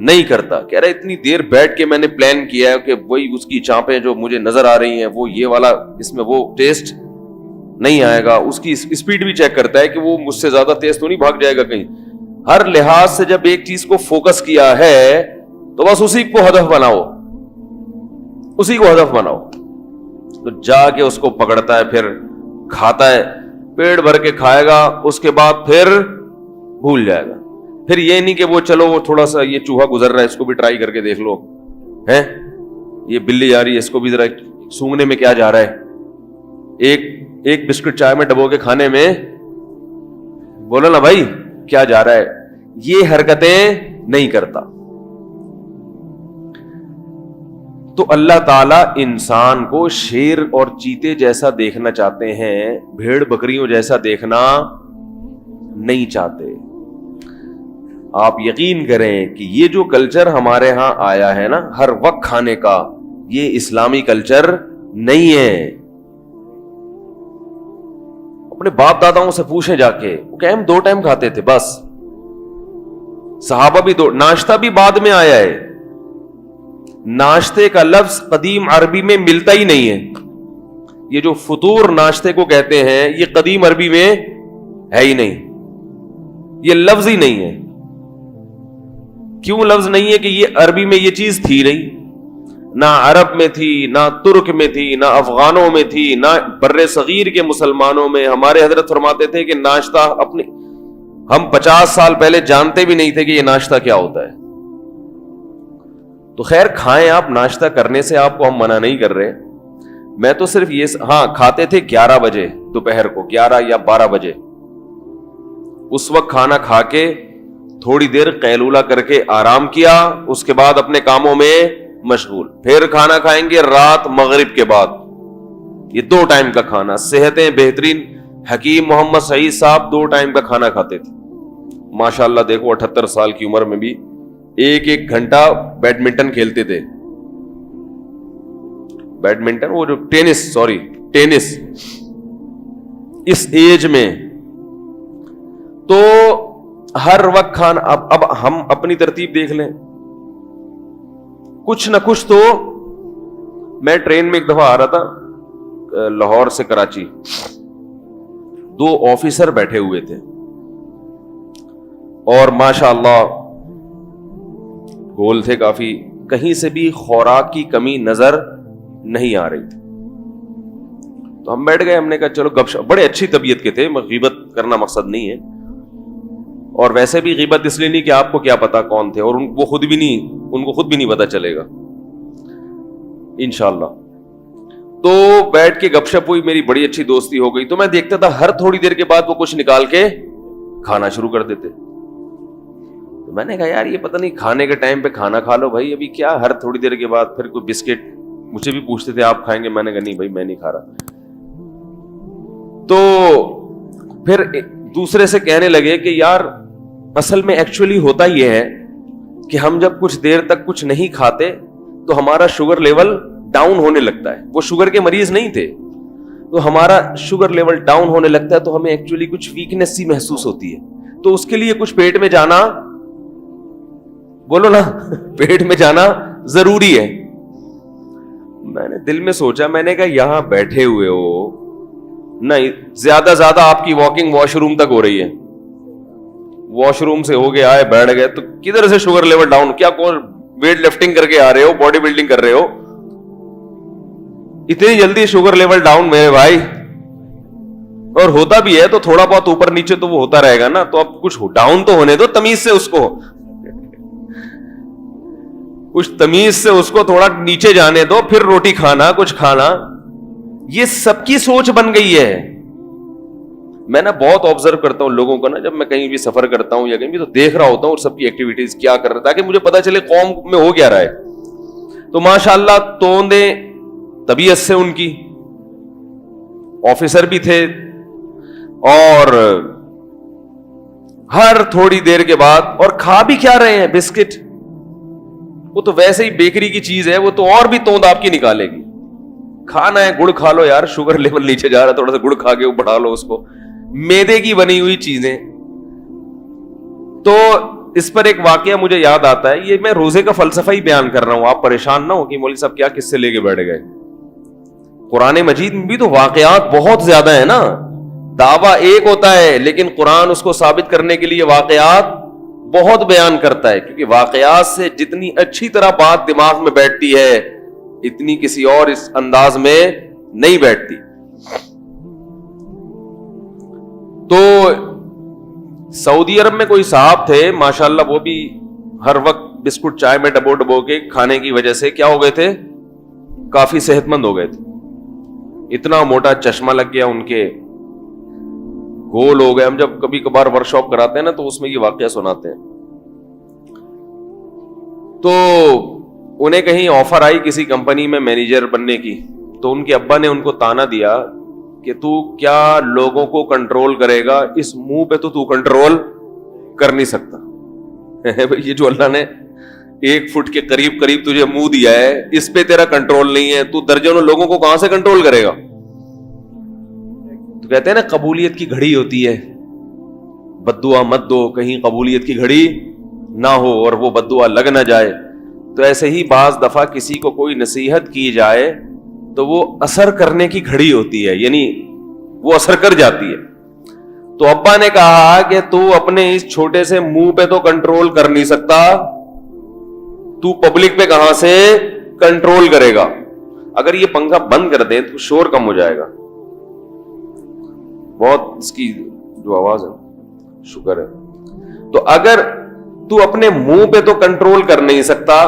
نہیں کرتا. کہہ رہا اتنی دیر بیٹھ کے میں نے پلان کیا ہے کہ وہی اس کی چانپیں جو مجھے نظر آ رہی ہیں وہ یہ والا, اس میں وہ ٹیسٹ نہیں آئے گا. اس کی اسپیڈ بھی چیک کرتا ہے کہ وہ مجھ سے زیادہ تیز تو نہیں بھاگ جائے گا کہیں. ہر لحاظ سے جب ایک چیز کو فوکس کیا ہے تو بس اسی کو ہدف بناؤ, اسی کو ہدف بناؤ. تو جا کے اس کو پکڑتا ہے, پھر کھاتا ہے, پیٹ بھر کے کھائے گا, اس کے بعد پھر بھول جائے گا. پھر یہ نہیں کہ وہ چلو وہ تھوڑا سا یہ چوہا گزر رہا ہے اس کو بھی ٹرائی کر کے دیکھ لو, ہیں یہ بلی جا رہی ہے اس کو بھی ذرا سونگنے میں کیا جا رہا ہے, ایک بسکٹ چائے میں ڈبو کے کھانے میں بولو نا بھائی کیا جا رہا ہے. یہ حرکتیں نہیں کرتا. تو اللہ تعالیٰ انسان کو شیر اور چیتے جیسا دیکھنا چاہتے ہیں, بھیڑ بکریوں جیسا دیکھنا نہیں چاہتے. آپ یقین کریں کہ یہ جو کلچر ہمارے ہاں آیا ہے نا ہر وقت کھانے کا, یہ اسلامی کلچر نہیں ہے. اپنے باپ داداؤں سے پوچھیں جا کے, وہ کہ ہم 2 ٹائم کھاتے تھے بس. صحابہ بھی 2, ناشتہ بھی بعد میں آیا ہے. ناشتے کا لفظ قدیم عربی میں ملتا ہی نہیں ہے. یہ جو فطور ناشتے کو کہتے ہیں یہ قدیم عربی میں ہے ہی نہیں, یہ لفظ ہی نہیں ہے. کیوں لفظ نہیں ہے؟ کہ یہ عربی میں یہ چیز تھی نہیں, نہ عرب میں تھی, نہ ترک میں تھی, نہ افغانوں میں تھی, نہ بر صغیر کے مسلمانوں میں. ہمارے حضرت فرماتے تھے کہ ناشتہ اپنی ہم 50 سال پہلے جانتے بھی نہیں تھے کہ یہ ناشتہ کیا ہوتا ہے. تو خیر کھائیں آپ, ناشتہ کرنے سے آپ کو ہم منع نہیں کر رہے. میں تو صرف یہ ہاں کھاتے تھے 11 بجے دوپہر کو, 11 یا 12 بجے. اس وقت کھانا کھا کے تھوڑی دیر قیلولہ کر کے آرام کیا, اس کے بعد اپنے کاموں میں مشغول. پھر کھانا کھائیں گے رات مغرب کے بعد. یہ 2 ٹائم کا کھانا. صحتیں بہترین حکیم محمد سعید صاحب 2 ٹائم کا کھانا کھاتے تھے ماشاءاللہ. دیکھو 78 سال کی عمر میں بھی 1 گھنٹہ بیڈمنٹن کھیلتے تھے. بیڈمنٹن وہ جو ٹینس اس ایج میں. تو ہر وقت کھانا. اب ہم اپنی ترتیب دیکھ لیں, کچھ نہ کچھ تو. میں ٹرین میں ایک دفعہ آ رہا تھا لاہور سے کراچی, 2 آفیسر بیٹھے ہوئے تھے اور ماشاءاللہ گول تھے کافی, کہیں سے بھی خوراک کی کمی نظر نہیں آ رہی تھی. تو ہم بیٹھ گئے, ہم نے کہا چلو گپ شپ. بڑے اچھی طبیعت کے تھے, غیبت کرنا مقصد نہیں ہے, اور ویسے بھی غیبت اس لیے نہیں کہ آپ کو کیا پتا کون تھے, اور ان کو خود بھی نہیں پتا چلے گا انشاءاللہ. تو بیٹھ کے گپ شپ ہوئی, میری بڑی اچھی دوستی ہو گئی. تو میں دیکھتا تھا ہر تھوڑی دیر کے بعد وہ کچھ نکال کے کھانا شروع کر دیتے. تو میں نے کہا یار یہ پتہ نہیں کھانے کے ٹائم پہ کھانا کھا لو بھائی, ابھی کیا ہر تھوڑی دیر کے بعد پھر کوئی بسکٹ. مجھے بھی پوچھتے تھے آپ کھائیں گے, میں نے کہا نہیں بھائی میں نہیں کھا رہا. تو پھر دوسرے سے کہنے لگے کہ یار اصل میں ایکچولی ہوتا یہ ہے کہ ہم جب کچھ دیر تک کچھ نہیں کھاتے تو ہمارا شوگر لیول ڈاؤن ہونے لگتا ہے. وہ شوگر کے مریض نہیں تھے, تو ہمارا شوگر لیول ڈاؤن ہونے لگتا ہے تو ہمیں ایکچولی کچھ ویکنس سی محسوس ہوتی ہے. تو اس کے لیے کچھ پیٹ میں جانا, بولو نا پیٹ میں جانا ضروری ہے. میں نے دل میں سوچا, میں نے کہا یہاں بیٹھے ہوئے ہو, نہیں زیادہ آپ کی واکنگ واش روم تک ہو رہی ہے, واش روم سے ہو گئے آئے بیٹھ گئے, تو کدھر سے شوگر لیول ڈاؤن؟ کیا کون ویٹ لفٹنگ کر کے آ رہے ہو, باڈی بلڈنگ کر رہے ہو؟ اتنی جلدی شوگر لیول ڈاؤن میرے بھائی؟ اور ہوتا بھی ہے تو تھوڑا بہت اوپر نیچے تو وہ ہوتا رہے گا نا. تو اب کچھ ڈاؤن تو ہونے دو تمیز سے, اس کو کچھ تمیز سے اس کو تھوڑا نیچے جانے دو, پھر روٹی کھانا کچھ کھانا. یہ سب کی سوچ بن گئی ہے. میں نا بہت آبزرو کرتا ہوں لوگوں کو نا, جب میں کہیں بھی سفر کرتا ہوں یا کہیں بھی تو دیکھ رہا ہوتا ہوں اور سب کی ایکٹیویٹیز کیا کر رہا ہے, تاکہ مجھے پتا چلے قوم میں ہو کیا رہا ہے. تو ماشاءاللہ توندے طبیعت سے ان کی, آفیسر بھی تھے, اور ہر تھوڑی دیر کے بعد, اور کھا بھی کیا رہے ہیں بسکٹ. وہ تو ویسے ہی بیکری کی چیز ہے, وہ تو اور بھی توند آپ کی نکالے گی. کھانا ہے گڑ کھا لو یار, شوگر لیول نیچے جا رہا ہے, تھوڑا سا گڑ کھا کے بڑھا لو اس کو. میدے کی بنی ہوئی چیزیں. تو اس پر ایک واقعہ مجھے یاد آتا ہے, یہ میں روزے کا فلسفہ ہی بیان کر رہا ہوں, آپ پریشان نہ ہو کہ مولوی صاحب کیا کس سے لے کے بیٹھ گئے. قرآن مجید میں بھی تو واقعات بہت زیادہ ہیں نا, دعویٰ ایک ہوتا ہے لیکن قرآن اس کو ثابت کرنے کے لیے واقعات بہت بیان کرتا ہے, کیونکہ واقعات سے جتنی اچھی طرح بات دماغ میں بیٹھتی ہے اتنی کسی اور اس انداز میں نہیں بیٹھتی. تو سعودی عرب میں کوئی صاحب تھے ماشاءاللہ, وہ بھی ہر وقت بسکٹ چائے میں ڈبو کے کھانے کی وجہ سے کیا ہو گئے تھے, کافی صحت مند ہو گئے تھے. اتنا موٹا چشمہ لگ گیا ان کے, گول ہو گئے. ہم جب کبھی کبھار ورک شاپ کراتے ہیں نا تو اس میں یہ واقعہ سناتے ہیں. تو انہیں کہیں آفر آئی کسی کمپنی میں مینیجر بننے کی, تو ان کے ابا نے ان کو تانا دیا کہ تو کیا لوگوں کو کنٹرول کرے گا, اس منہ پہ تو کنٹرول کر نہیں سکتا. یہ جو اللہ نے 1 فٹ کے قریب تجھے منہ دیا ہے اس پہ تیرا کنٹرول نہیں ہے, تو درجنوں لوگوں کو کہاں سے کنٹرول کرے گا. تو کہتے ہیں نا قبولیت کی گھڑی ہوتی ہے, بد دعا مت دو کہیں قبولیت کی گھڑی نہ ہو اور وہ بد دعا لگ نہ جائے. تو ایسے ہی بعض دفعہ کسی کو کوئی نصیحت کی جائے تو وہ اثر کرنے کی گھڑی ہوتی ہے, یعنی وہ اثر کر جاتی ہے. تو ابا نے کہا کہ تو اپنے اس چھوٹے سے منہ پہ تو کنٹرول کر نہیں سکتا, تو پبلک پہ کہاں سے کنٹرول کرے گا. اگر یہ پنکھا بند کر دیں تو شور کم ہو جائے گا, بہت اس کی جو آواز ہے شکر ہے. تو اگر تو اپنے منہ پہ تو کنٹرول کر نہیں سکتا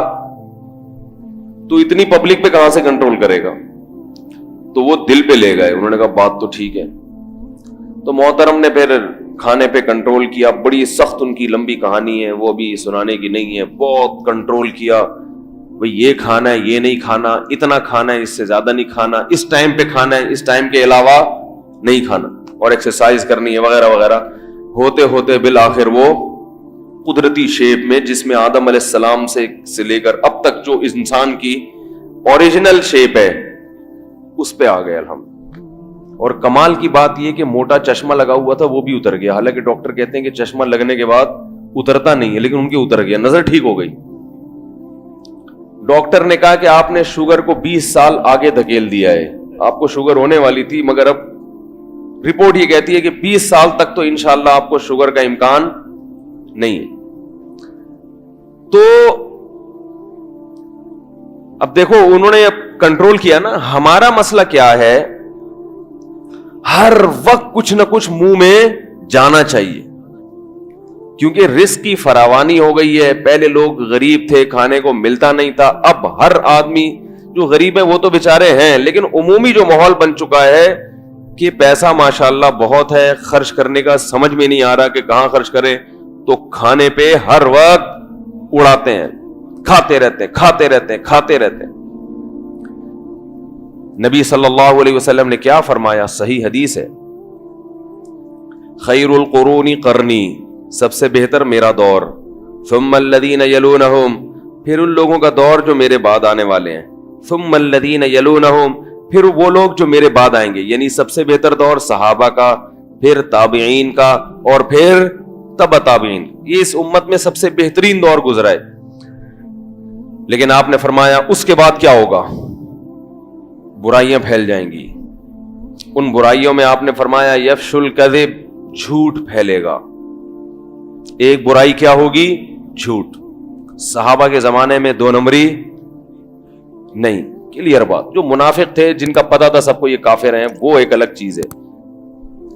تو اتنی پبلک پہ کہاں سے کنٹرول کرے گا. تو وہ دل پہ لے گئے, انہوں نے کہا بات تو ٹھیک ہے. تو محترم نے پھر کھانے پہ کنٹرول کیا, بڑی سخت ان کی لمبی کہانی ہے, وہ بھی سنانے کی نہیں ہے. بہت کنٹرول کیا, بھئی یہ کھانا ہے, یہ نہیں کھانا, اتنا کھانا ہے, اس سے زیادہ نہیں کھانا, اس ٹائم پہ کھانا ہے, اس ٹائم کے علاوہ نہیں کھانا, اور ایکسرسائز کرنی ہے وغیرہ وغیرہ. ہوتے ہوتے بالآخر وہ قدرتی شیپ میں, جس میں آدم علیہ السلام سے لے کر اب تک جو انسان کی اوریجنل شیپ ہے اس پہ آ گئے الحمد. اور کمال کی بات یہ کہ موٹا چشمہ لگا ہوا تھا وہ بھی اتر گیا, حالانکہ ڈاکٹر کہتے ہیں کہ چشمہ لگنے کے بعد اترتا نہیں ہے, لیکن ان کے اتر گیا, نظر ٹھیک ہو گئی. ڈاکٹر نے کہا کہ آپ نے شوگر کو 20 سال آگے دھکیل دیا ہے, آپ کو شوگر ہونے والی تھی مگر اب رپورٹ یہ کہتی ہے کہ 20 سال تک تو انشاءاللہ آپ کو شوگر کا امکان نہیں ہے. تو اب دیکھو انہوں نے اب کنٹرول کیا نا. ہمارا مسئلہ کیا ہے, ہر وقت کچھ نہ کچھ منہ میں جانا چاہیے, کیونکہ رزق کی فراوانی ہو گئی ہے. پہلے لوگ غریب تھے, کھانے کو ملتا نہیں تھا, اب ہر آدمی جو غریب ہے وہ تو بیچارے ہیں, لیکن عمومی جو ماحول بن چکا ہے کہ پیسہ ماشاءاللہ بہت ہے, خرچ کرنے کا سمجھ میں نہیں آ رہا کہ کہاں خرچ کریں, تو کھانے پہ ہر وقت اڑاتے ہیں, کھاتے رہتے ہیں. نبی صلی اللہ علیہ وسلم نے کیا فرمایا, صحیح حدیث ہے, خیر القرون قرنی, سب سے بہتر میرا دور, ثم الذین یلونہم, پھر ان لوگوں کا دور جو میرے بعد آنے والے ہیں, ثم الذین یلونہم, پھر وہ لوگ جو میرے بعد آئیں گے. یعنی سب سے بہتر دور صحابہ کا, پھر تابعین کا, اور پھر تبع تابعین. یہ اس امت میں سب سے بہترین دور گزرا ہے. لیکن آپ نے فرمایا اس کے بعد کیا ہوگا, برائیاں پھیل جائیں گی. ان برائیوں میں آپ نے فرمایا یفشو الکذب, جھوٹ پھیلے گا. ایک برائی کیا ہوگی, جھوٹ. صحابہ کے زمانے میں 2 نمبری نہیں, کلیئر بات. جو منافق تھے جن کا پتہ تھا سب کو یہ کافر ہیں وہ ایک الگ چیز ہے,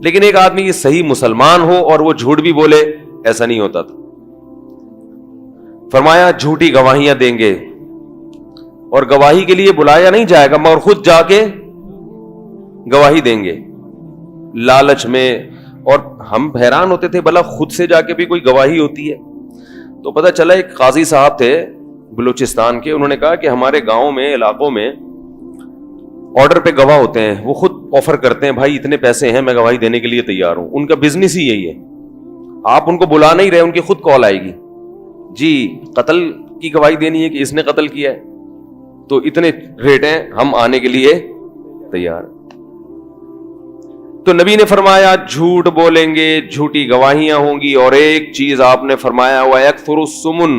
لیکن ایک آدمی یہ صحیح مسلمان ہو اور وہ جھوٹ بھی بولے, ایسا نہیں ہوتا تھا. فرمایا جھوٹی گواہیاں دیں گے, اور گواہی کے لیے بلایا نہیں جائے گا مگر خود جا کے گواہی دیں گے لالچ میں. اور ہم حیران ہوتے تھے بھلا خود سے جا کے بھی کوئی گواہی ہوتی ہے. تو پتہ چلا ایک قاضی صاحب تھے بلوچستان کے, انہوں نے کہا کہ ہمارے گاؤں میں, علاقوں میں آرڈر پہ گواہ ہوتے ہیں, وہ خود آفر کرتے ہیں بھائی اتنے پیسے ہیں میں گواہی دینے کے لیے تیار ہوں. ان کا بزنس ہی یہی ہے. آپ ان کو بلا نہیں رہے, ان کی خود کال آئے گی, جی قتل کی گواہی دینی ہے کہ اس نے قتل کیا ہے, تو اتنے ریٹ ہیں, ہم آنے کے لیے تیار. تو نبی نے فرمایا جھوٹ بولیں گے, جھوٹی گواہیاں ہوں گی, اور ایک چیز آپ نے فرمایا ہوا یکثر السمن,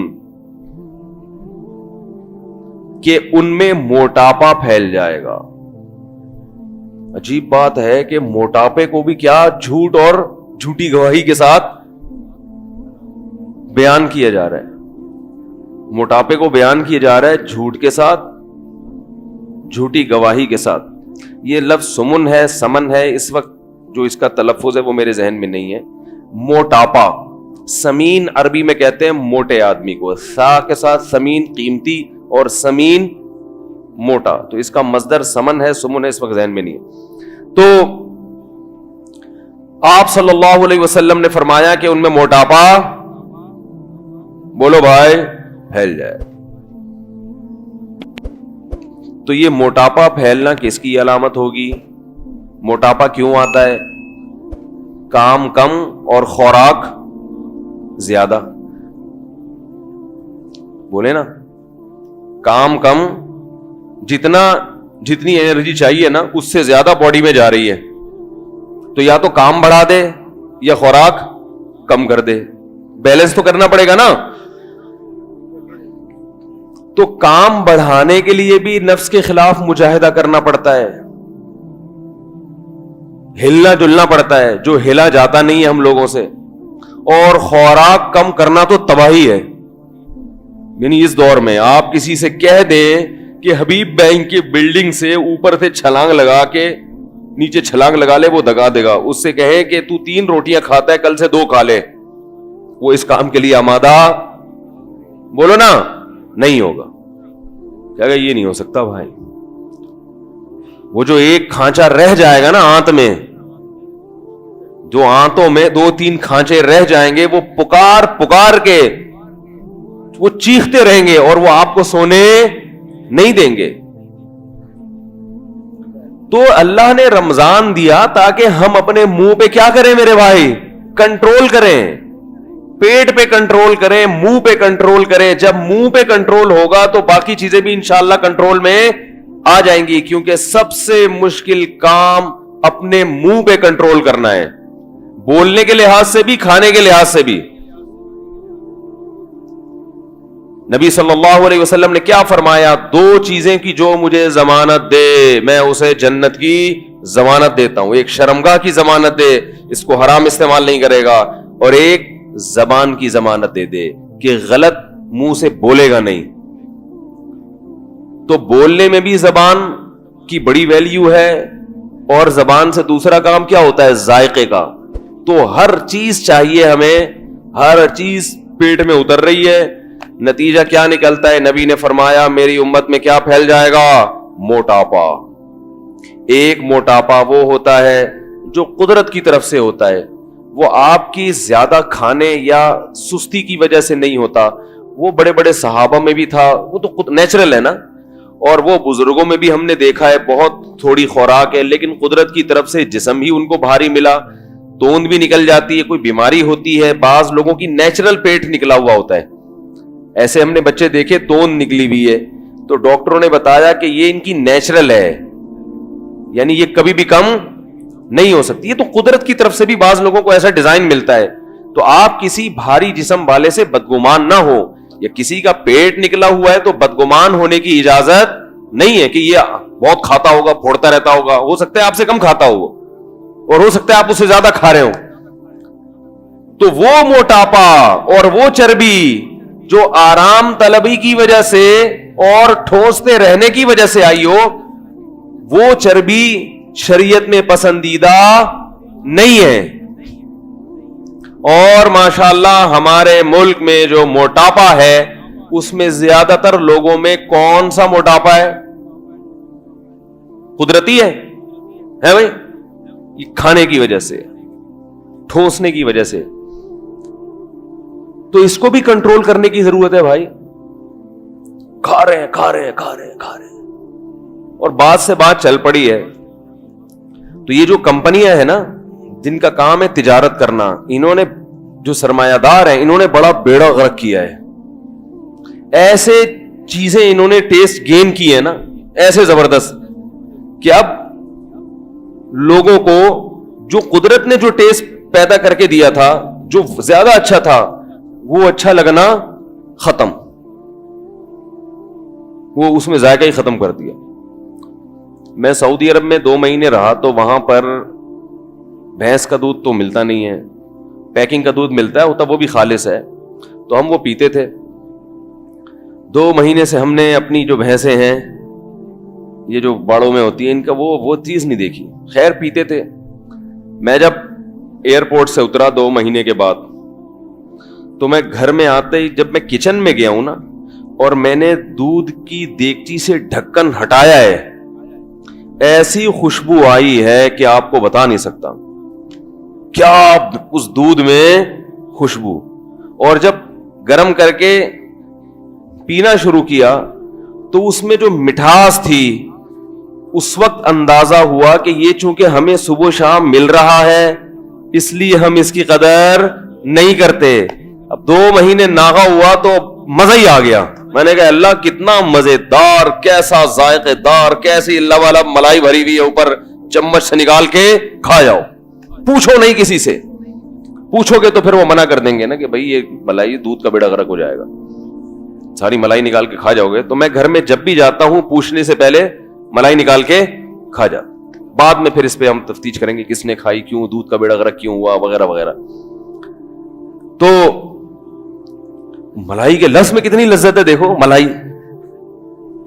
کہ ان میں موٹاپا پھیل جائے گا. عجیب بات ہے کہ موٹاپے کو بھی کیا جھوٹ اور جھوٹی گواہی کے ساتھ بیان کیا جا رہا ہے. موٹاپے کو بیان کیا جا رہا ہے جھوٹ کے ساتھ, جھوٹی گواہی کے ساتھ. یہ لفظ سمن ہے, سمن ہے, اس وقت جو اس کا تلفظ ہے وہ میرے ذہن میں نہیں ہے. موٹاپا, سمین عربی میں کہتے ہیں موٹے آدمی کو, سا کے ساتھ سمین قیمتی اور سمین موٹا, تو اس کا مصدر سمن ہے, سمن ہے, اس وقت ذہن میں نہیں ہے. تو آپ صلی اللہ علیہ وسلم نے فرمایا کہ ان میں موٹاپا, بولو بھائی, پھیل جائے. تو یہ موٹاپا پھیلنا کس کی علامت ہوگی؟ موٹاپا کیوں آتا ہے؟ کام کم اور خوراک زیادہ. بولے نا, کام کم, جتنی انرجی چاہیے نا اس سے زیادہ باڈی میں جا رہی ہے, تو یا تو کام بڑھا دے یا خوراک کم کر دے, بیلنس تو کرنا پڑے گا نا. تو کام بڑھانے کے لیے بھی نفس کے خلاف مجاہدہ کرنا پڑتا ہے, ہلنا جلنا پڑتا ہے, جو ہلا جاتا نہیں ہے ہم لوگوں سے. اور خوراک کم کرنا تو تباہی ہے. یعنی اس دور میں آپ کسی سے کہہ دیں کہ حبیب بینک کی بلڈنگ سے اوپر سے چھلانگ لگا کے نیچے چھلانگ لگا لے, وہ دگا دے گا. اس سے کہیں کہ تو 3 روٹیاں کھاتا ہے, کل سے 2 کھا لے, وہ اس کام کے لیے آمادہ, بولو نا, نہیں ہوگا. کیا کہ یہ نہیں ہو سکتا بھائی. وہ جو ایک کھانچا رہ جائے گا نا آنت میں, جو آنتوں میں 2-3 کھانچے رہ جائیں گے, وہ پکار پکار کے وہ چیختے رہیں گے اور وہ آپ کو سونے نہیں دیں گے. تو اللہ نے رمضان دیا تاکہ ہم اپنے منہ پہ کیا کریں میرے بھائی؟ کنٹرول کریں. پیٹ پہ کنٹرول کریں, منہ پہ کنٹرول کریں. جب منہ پہ کنٹرول ہوگا تو باقی چیزیں بھی انشاءاللہ کنٹرول میں آ جائیں گی, کیونکہ سب سے مشکل کام اپنے منہ پہ کنٹرول کرنا ہے, بولنے کے لحاظ سے بھی, کھانے کے لحاظ سے بھی. نبی صلی اللہ علیہ وسلم نے کیا فرمایا؟ 2 چیزیں کی جو مجھے ضمانت دے میں اسے جنت کی ضمانت دیتا ہوں. ایک شرمگاہ کی ضمانت دے, اس کو حرام استعمال نہیں کرے گا, اور ایک زبان کی ضمانت دے دے کہ غلط منہ سے بولے گا نہیں. تو بولنے میں بھی زبان کی بڑی ویلیو ہے, اور زبان سے دوسرا کام کیا ہوتا ہے؟ ذائقے کا. تو ہر چیز چاہیے ہمیں, ہر چیز پیٹ میں اتر رہی ہے. نتیجہ کیا نکلتا ہے؟ نبی نے فرمایا میری امت میں کیا پھیل جائے گا؟ موٹاپا. ایک موٹاپا وہ ہوتا ہے جو قدرت کی طرف سے ہوتا ہے, وہ آپ کی زیادہ کھانے یا سستی کی وجہ سے نہیں ہوتا. وہ بڑے بڑے صحابہ میں بھی تھا, وہ تو نیچرل ہے نا, اور وہ بزرگوں میں بھی ہم نے دیکھا ہے بہت تھوڑی خوراک ہے لیکن قدرت کی طرف سے جسم ہی ان کو بھاری ملا, توند بھی نکل جاتی ہے, کوئی بیماری ہوتی ہے, بعض لوگوں کی نیچرل پیٹ نکلا ہوا ہوتا ہے. ایسے ہم نے بچے دیکھے توند نکلی ہوئی ہے, تو ڈاکٹروں نے بتایا کہ یہ ان کی نیچرل ہے, یعنی یہ کبھی بھی کم نہیں ہو سکتی. یہ تو قدرت کی طرف سے بھی بعض لوگوں کو ایسا ڈیزائن ملتا ہے. تو آپ کسی بھاری جسم والے سے بدگمان نہ ہو, یا کسی کا پیٹ نکلا ہوا ہے تو بدگمان ہونے کی اجازت نہیں ہے کہ یہ بہت کھاتا ہوگا, پھوڑتا رہتا ہوگا. ہو سکتا ہے آپ سے کم کھاتا ہو, اور ہو سکتا ہے آپ اس سے زیادہ کھا رہے ہو. تو وہ موٹاپا اور وہ چربی جو آرام طلبی کی وجہ سے اور ٹھوستے رہنے کی وجہ سے آئی ہو, وہ چربی شریعت میں پسندیدہ نہیں ہے. اور ماشاءاللہ ہمارے ملک میں جو موٹاپا ہے اس میں زیادہ تر لوگوں میں کون سا موٹاپا ہے؟ قدرتی ہے بھائی, یہ کھانے کی وجہ سے, ٹھوسنے کی وجہ سے. تو اس کو بھی کنٹرول کرنے کی ضرورت ہے بھائی. کھا رہے ہیں اور بات سے بات چل پڑی ہے. تو یہ جو کمپنیاں ہیں نا جن کا کام ہے تجارت کرنا, انہوں نے جو سرمایہ دار ہیں انہوں نے بڑا بیڑا غرق کیا ہے. ایسے چیزیں انہوں نے ٹیسٹ گین کی ہے نا ایسے زبردست کہ اب لوگوں کو جو قدرت نے جو ٹیسٹ پیدا کر کے دیا تھا جو زیادہ اچھا تھا وہ اچھا لگنا ختم, وہ اس میں ذائقہ ہی ختم کر دیا. میں سعودی عرب میں 2 مہینے رہا تو وہاں پر بھینس کا دودھ تو ملتا نہیں ہے, پیکنگ کا دودھ ملتا ہے, ہوتا وہ بھی خالص ہے, تو ہم وہ پیتے تھے. 2 مہینے سے ہم نے اپنی جو بھینسیں ہیں یہ جو باڑوں میں ہوتی ہیں ان کا وہ چیز نہیں دیکھی. خیر پیتے تھے. میں جب ایئرپورٹ سے اترا 2 مہینے کے بعد تو میں گھر میں آتے ہی جب میں کچن میں گیا ہوں نا اور میں نے دودھ کی دیگچی سے ڈھکن ہٹایا ہے, ایسی خوشبو آئی ہے کہ آپ کو بتا نہیں سکتا کیا اس دودھ میں خوشبو. اور جب گرم کر کے پینا شروع کیا تو اس میں جو مٹھاس تھی اس وقت اندازہ ہوا کہ یہ چونکہ ہمیں صبح شام مل رہا ہے اس لیے ہم اس کی قدر نہیں کرتے. اب 2 مہینے ناغا ہوا تو مزہ ہی آ گیا. میں نے کہا اللہ کتنا مزیدار, کیسا ذائقے دار, کیسی اللہ والا ملائی بھری ہوئی ہے, اوپر چمچ سے نکال کے کھا جاؤ, پوچھو نہیں کسی سے. پوچھو گے تو پھر وہ منع کر دیں گے نا کہ بھائی یہ ملائی دودھ کا بیڑا غرق ہو جائے گا, ساری ملائی نکال کے کھا جاؤ گے. تو میں گھر میں جب بھی جاتا ہوں پوچھنے سے پہلے ملائی نکال کے کھا جا. بعد میں پھر اس پہ ہم تفتیش کریں گے کس نے کھائی, کیوں, دودھ کا بیڑا غرق کیوں ہوا, وغیرہ وغیرہ. تو ملائی کے لفظ میں کتنی لذت ہے, دیکھو ملائی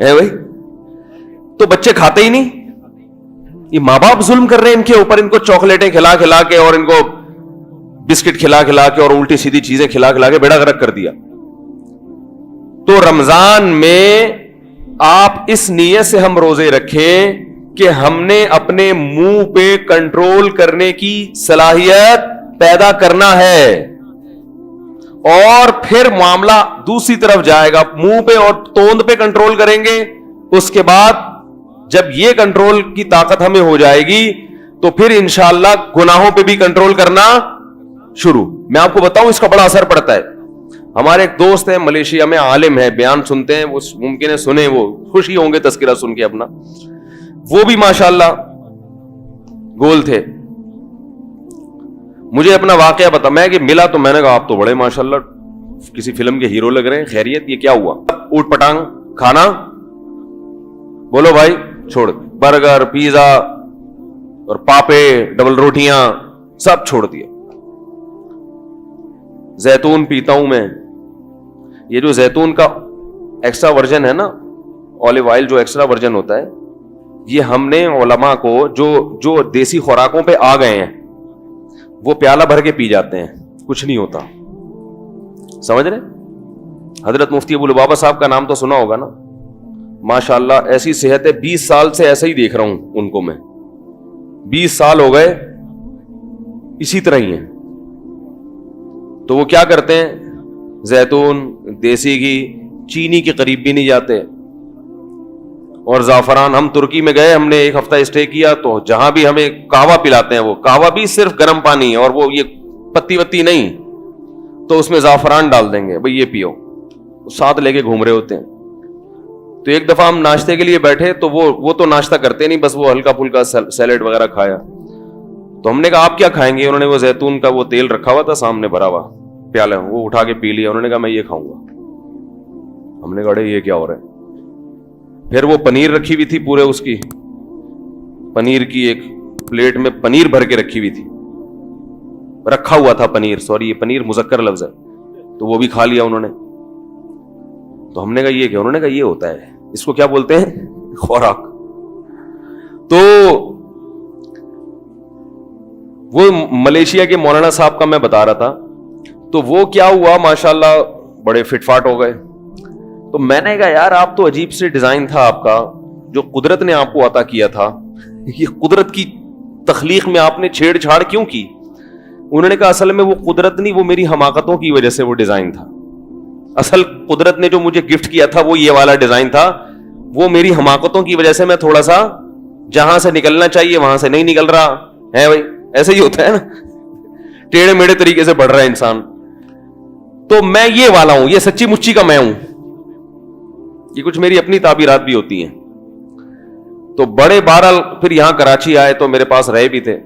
ہے بھائی. تو بچے کھاتے ہی نہیں, یہ ماں باپ ظلم کر رہے ہیں ان کے اوپر, ان کو چاکلیٹیں کھلا کھلا کے اور ان کو بسکٹ کھلا کھلا کے اور الٹی سیدھی چیزیں کھلا کھلا کے بیڑا غرق کر دیا. تو رمضان میں آپ اس نیت سے ہم روزے رکھیں کہ ہم نے اپنے منہ پہ کنٹرول کرنے کی صلاحیت پیدا کرنا ہے, اور پھر معاملہ دوسری طرف جائے گا. منہ پہ اور توند پہ کنٹرول کریں گے, اس کے بعد جب یہ کنٹرول کی طاقت ہمیں ہو جائے گی تو پھر انشاءاللہ گناہوں پہ بھی کنٹرول کرنا شروع. میں آپ کو بتاؤں اس کا بڑا اثر پڑتا ہے. ہمارے ایک دوست ہیں ملیشیا میں, عالم ہے, بیان سنتے ہیں, وہ ممکن ہے سنیں, وہ خوشی ہوں گے تذکرہ سن کے اپنا. وہ بھی ماشاءاللہ گول تھے. مجھے اپنا واقعہ بتا, میں کہ ملا تو میں نے کہا آپ تو بڑے ماشاءاللہ کسی فلم کے ہیرو لگ رہے ہیں, خیریت, یہ کیا ہوا؟ اوٹ پٹانگ کھانا, بولو بھائی, چھوڑ, برگر, پیزا اور پاپے, ڈبل روٹیاں سب چھوڑ دیا. زیتون پیتا ہوں میں. یہ جو زیتون کا ایکسٹرا ورژن ہے نا, اولیو آئل جو ایکسٹرا ورژن ہوتا ہے, یہ ہم نے علماء کو جو دیسی خوراکوں پہ آ گئے ہیں وہ پیالہ بھر کے پی جاتے ہیں, کچھ نہیں ہوتا. سمجھ رہے؟ حضرت مفتی ابو لبابہ صاحب کا نام تو سنا ہوگا نا, ماشاءاللہ ایسی صحت ہے, 20 سال سے ایسا ہی دیکھ رہا ہوں ان کو میں, 20 سال ہو گئے اسی طرح ہی ہیں. تو وہ کیا کرتے ہیں, زیتون, دیسی گھی, چینی کے قریب بھی نہیں جاتے, اور زعفران. ہم ترکی میں گئے, ہم نے 1 ہفتہ اسٹے کیا, تو جہاں بھی ہمیں قہوہ پلاتے ہیں, وہ قہوہ بھی صرف گرم پانی ہے, اور وہ یہ پتی وتی نہیں, تو اس میں زعفران ڈال دیں گے, بھئی یہ پیو, ساتھ لے کے گھوم رہے ہوتے ہیں. تو ایک دفعہ ہم ناشتے کے لیے بیٹھے تو وہ تو ناشتہ کرتے نہیں, بس وہ ہلکا پھلکا سیلیڈ وغیرہ کھایا. تو ہم نے کہا آپ کیا کھائیں گے؟ انہوں نے وہ زیتون کا وہ تیل رکھا ہوا تھا سامنے بھرا ہوا پیالہ, وہ اٹھا کے پی لیا. انہوں نے کہا میں یہ کھاؤں گا. ہم نے کہا یہ کیا ہو رہا ہے؟ پھر وہ پنیر رکھی ہوئی تھی, پورے اس کی پنیر کی ایک پلیٹ میں پنیر بھر کے رکھی ہوئی تھی, رکھا ہوا تھا پنیر, سوری یہ پنیر مذکر لفظ ہے, تو وہ بھی کھا لیا انہوں نے. تو ہم نے کہا یہ کیا؟ انہوں نے کہا یہ ہوتا ہے, اس کو کیا بولتے ہیں, خوراک. تو وہ ملیشیا کے مولانا صاحب کا میں بتا رہا تھا, تو وہ کیا ہوا ماشاءاللہ بڑے فٹ فاٹ ہو گئے. تو میں نے کہا یار آپ تو عجیب سے ڈیزائن تھا آپ کا جو قدرت نے آپ کو عطا کیا تھا, یہ قدرت کی تخلیق میں آپ نے چھیڑ چھاڑ کیوں کی؟ انہوں نے کہا اصل میں وہ قدرت نہیں, وہ میری حماقتوں کی وجہ سے وہ ڈیزائن تھا. اصل قدرت نے جو مجھے گفٹ کیا تھا وہ یہ والا ڈیزائن تھا, وہ میری حماقتوں کی وجہ سے میں تھوڑا سا جہاں سے نکلنا چاہیے وہاں سے نہیں نکل رہا ہے. بھائی ایسے ہی ہوتا ہے نا, ٹیڑھے میڑھے طریقے سے بڑھ رہا ہے انسان. تو میں یہ والا ہوں, یہ سچی مچی کا میں ہوں. یہ کچھ میری اپنی تعبیرات بھی ہوتی ہیں. تو بڑے بہرحال پھر یہاں کراچی آئے تو میرے پاس رہے بھی تھے,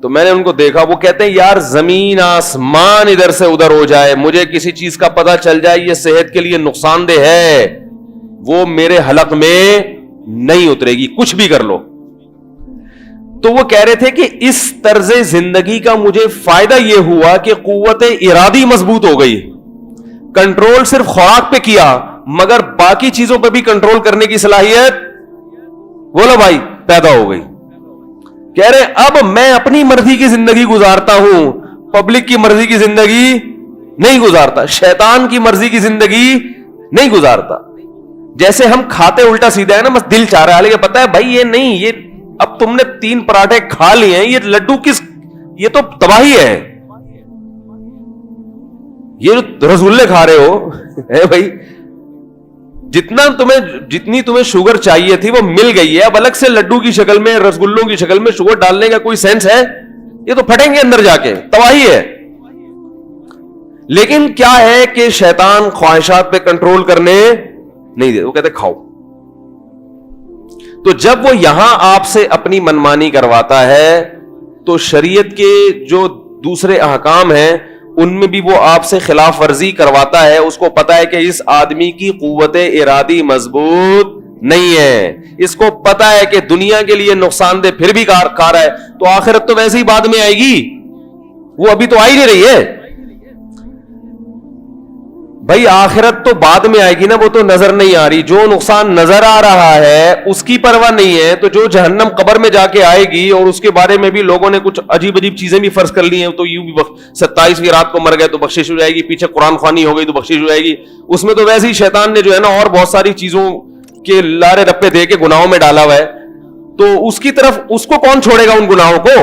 تو میں نے ان کو دیکھا, وہ کہتے ہیں یار زمین آسمان ادھر سے ادھر ہو جائے, مجھے کسی چیز کا پتہ چل جائے یہ صحت کے لیے نقصان دہ ہے, وہ میرے حلق میں نہیں اترے گی, کچھ بھی کر لو. تو وہ کہہ رہے تھے کہ اس طرز زندگی کا مجھے فائدہ یہ ہوا کہ قوت ارادی مضبوط ہو گئی, کنٹرول صرف خوراک پہ کیا مگر باقی چیزوں پہ بھی کنٹرول کرنے کی صلاحیت بولو بھائی پیدا ہو گئی. کہہ رہے اب میں اپنی مرضی کی زندگی گزارتا ہوں, پبلک کی مرضی کی زندگی نہیں گزارتا, شیطان کی مرضی کی زندگی نہیں گزارتا. جیسے ہم کھاتے الٹا سیدھا ہے نا, بس دل چاہ رہا ہے, لیکن پتا ہے بھائی یہ نہیں, یہ اب تم نے 3 پراٹھے کھا لیے ہیں, یہ لڈو کس, یہ تو تباہی ہے, یہ جو رسگلے کھا رہے ہو بھائی, جتنی تمہیں شوگر چاہیے تھی وہ مل گئی ہے, اب الگ سے لڈو کی شکل میں رسگلوں کی شکل میں شوگر ڈالنے کا کوئی سینس ہے؟ یہ تو پھٹیں گے اندر جا کے, تباہی ہے. لیکن کیا ہے کہ شیطان خواہشات پہ کنٹرول کرنے نہیں دے, وہ کہتے کھاؤ. تو جب وہ یہاں آپ سے اپنی منمانی کرواتا ہے تو شریعت کے جو دوسرے احکام ہیں ان میں بھی وہ آپ سے خلاف ورزی کرواتا ہے. اس کو پتا ہے کہ اس آدمی کی قوت ارادی مضبوط نہیں ہے, اس کو پتا ہے کہ دنیا کے لیے نقصان دہ پھر بھی کار ہے, تو آخرت تو ویسے ہی بعد میں آئے گی, وہ ابھی تو آ ہی نہیں رہی ہے بھائی. آخرت تو بعد میں آئے گی نا, وہ تو نظر نہیں آ رہی. جو نقصان نظر آ رہا ہے اس کی پرواہ نہیں ہے, تو جو جہنم قبر میں جا کے آئے گی, اور اس کے بارے میں بھی لوگوں نے کچھ عجیب چیزیں بھی فرض کر لی ہیں, تو یوں بھی 27ویں رات کو مر گئے تو بخشش ہو جائے گی, پیچھے قرآن خوانی ہو گئی تو بخشش ہو جائے گی. اس میں تو ویسے ہی شیطان نے جو ہے نا اور بہت ساری چیزوں کے لارے رپے دے کے گناہوں میں ڈالا ہوا ہے, تو اس کی طرف اس کو کون چھوڑے گا ان گناہوں کو؟